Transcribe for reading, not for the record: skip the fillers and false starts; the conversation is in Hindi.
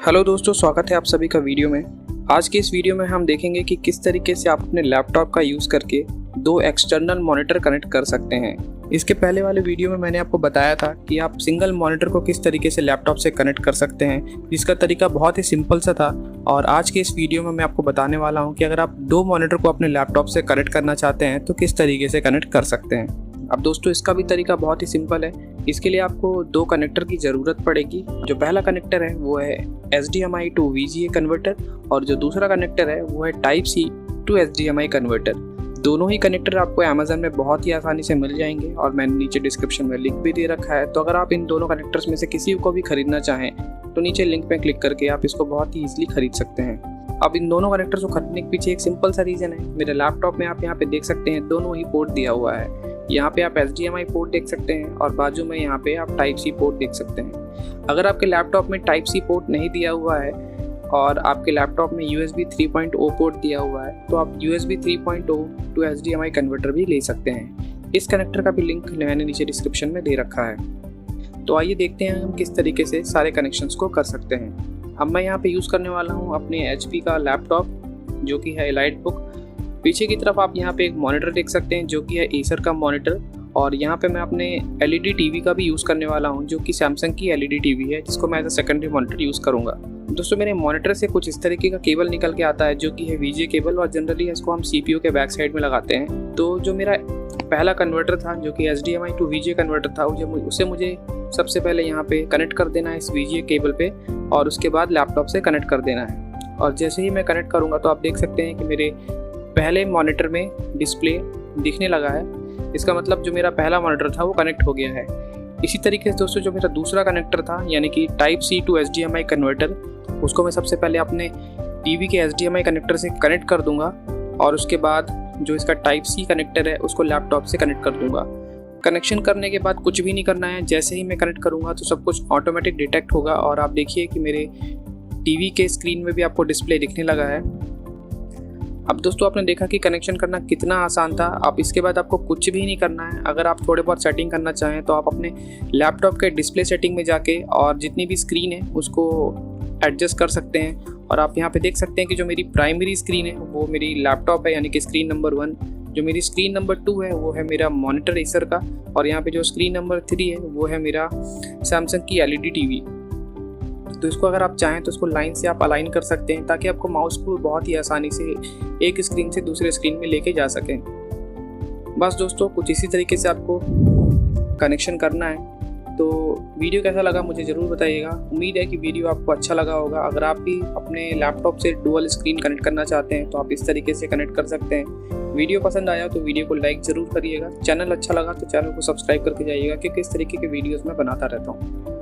हेलो दोस्तों, स्वागत है आप सभी का वीडियो में। आज के इस वीडियो में हम देखेंगे कि किस तरीके से आप अपने लैपटॉप का यूज़ करके दो एक्सटर्नल मॉनिटर कनेक्ट कर सकते हैं। इसके पहले वाले वीडियो में मैंने आपको बताया था कि आप सिंगल मॉनिटर को किस तरीके से लैपटॉप से कनेक्ट कर सकते हैं, जिसका तरीका बहुत ही सिंपल सा था। और आज के इस वीडियो में मैं आपको बताने वाला हूँ कि अगर आप दो मॉनिटर को अपने लैपटॉप से कनेक्ट करना चाहते हैं तो किस तरीके से कनेक्ट कर सकते हैं। अब दोस्तों, इसका भी तरीका बहुत ही सिंपल है। इसके लिए आपको दो कनेक्टर की ज़रूरत पड़ेगी। जो पहला कनेक्टर है वो है HDMI to VGA कन्वर्टर और जो दूसरा कनेक्टर है वो है Type-C to HDMI कन्वर्टर। दोनों ही कनेक्टर आपको अमेज़न में बहुत ही आसानी से मिल जाएंगे और मैंने नीचे डिस्क्रिप्शन में लिंक भी दे रखा है। तो अगर आप इन दोनों कनेक्टर्स में से किसी को भी खरीदना चाहें तो नीचे लिंक पे क्लिक करके आप इसको बहुत ही ईजिली खरीद सकते हैं। अब इन दोनों कनेक्टर्स को खरीदने के पीछे एक सिंपल सा रीज़न है। मेरे लैपटॉप में आप यहाँ पे देख सकते हैं दोनों ही पोर्ट दिया हुआ है। यहाँ पे आप HDMI पोर्ट देख सकते हैं और बाजू में यहाँ पे आप Type-C पोर्ट देख सकते हैं। अगर आपके लैपटॉप में Type-C पोर्ट नहीं दिया हुआ है और आपके लैपटॉप में USB 3.0 पोर्ट दिया हुआ है तो आप USB 3.0 टू HDMI कन्वर्टर भी ले सकते हैं। इस कनेक्टर का भी लिंक मैंने नीचे डिस्क्रिप्शन में दे रखा है। तो आइए देखते हैं हम किस तरीके से सारे कनेक्शंस को कर सकते हैं। अब मैं यहाँ पे यूज़ करने वाला हूँ अपने HP का लैपटॉप जो कि है EliteBook। पीछे की तरफ आप यहाँ पे एक मॉनिटर देख सकते हैं जो कि है एसर का मॉनिटर। और यहाँ पे मैं अपने LED टीवी का भी यूज़ करने वाला हूँ जो कि सैमसंग की LED टीवी है, जिसको मैं as a secondary monitor use करूँगा। दोस्तों, मेरे मॉनिटर से कुछ इस तरीके का केबल निकल के आता है जो कि है VGA केबल और जनरली इसको हम CPU के बैक साइड में लगाते हैं। तो जो मेरा पहला कन्वर्टर था जो कि HDMI टू VGA कन्वर्टर था, उसे मुझे सबसे पहले यहाँ पे कनेक्ट कर देना है इस VGA केबल पे और उसके बाद लैपटॉप से कनेक्ट कर देना है। और जैसे ही मैं कनेक्ट करूँगा तो आप देख सकते हैं कि मेरे पहले मॉनिटर में डिस्प्ले दिखने लगा है। इसका मतलब जो मेरा पहला मॉनिटर था वो कनेक्ट हो गया है। इसी तरीके से दोस्तों, जो मेरा दूसरा कनेक्टर था यानी कि Type-C टू HDMI कन्वर्टर, उसको मैं सबसे पहले अपने टीवी के HDMI कनेक्टर से कनेक्ट कर दूंगा और उसके बाद जो इसका Type-C कनेक्टर है उसको लैपटॉप से कनेक्ट कर दूंगा। कनेक्शन करने के बाद कुछ भी नहीं करना है। जैसे ही मैं कनेक्ट करूँगा तो सब कुछ ऑटोमेटिक डिटेक्ट होगा और आप देखिए कि मेरे टीवी के स्क्रीन में भी आपको डिस्प्ले दिखने लगा है। अब दोस्तों, आपने देखा कि कनेक्शन करना कितना आसान था। अब इसके बाद आपको कुछ भी नहीं करना है। अगर आप थोड़े बहुत सेटिंग करना चाहें तो आप अपने लैपटॉप के डिस्प्ले सेटिंग में जाके और जितनी भी स्क्रीन है उसको एडजस्ट कर सकते हैं। और आप यहाँ पे देख सकते हैं कि जो मेरी प्राइमरी स्क्रीन है वो मेरी लैपटॉप है यानी कि स्क्रीन नंबर 1। जो मेरी स्क्रीन नंबर 2 है वो है मेरा मॉनिटर एसर का और यहाँ पे जो स्क्रीन नंबर 3 है वो है मेरा सैमसंग की LED टीवी। तो इसको अगर आप चाहें तो इसको लाइन से आप अलाइन कर सकते हैं ताकि आपको माउस को बहुत ही आसानी से एक स्क्रीन से दूसरे स्क्रीन में लेके जा सकें। बस दोस्तों, कुछ इसी तरीके से आपको कनेक्शन करना है। तो वीडियो कैसा लगा मुझे ज़रूर बताइएगा। उम्मीद है कि वीडियो आपको अच्छा लगा होगा। अगर आप भी अपने लैपटॉप से डुअल स्क्रीन कनेक्ट करना चाहते हैं तो आप इस तरीके से कनेक्ट कर सकते हैं। वीडियो पसंद आया तो वीडियो को लाइक ज़रूर करिएगा। चैनल अच्छा लगा तो चैनल को सब्सक्राइब करके जाइएगा क्योंकि इस तरीके के वीडियोज़ मैं बनाता रहता हूँ।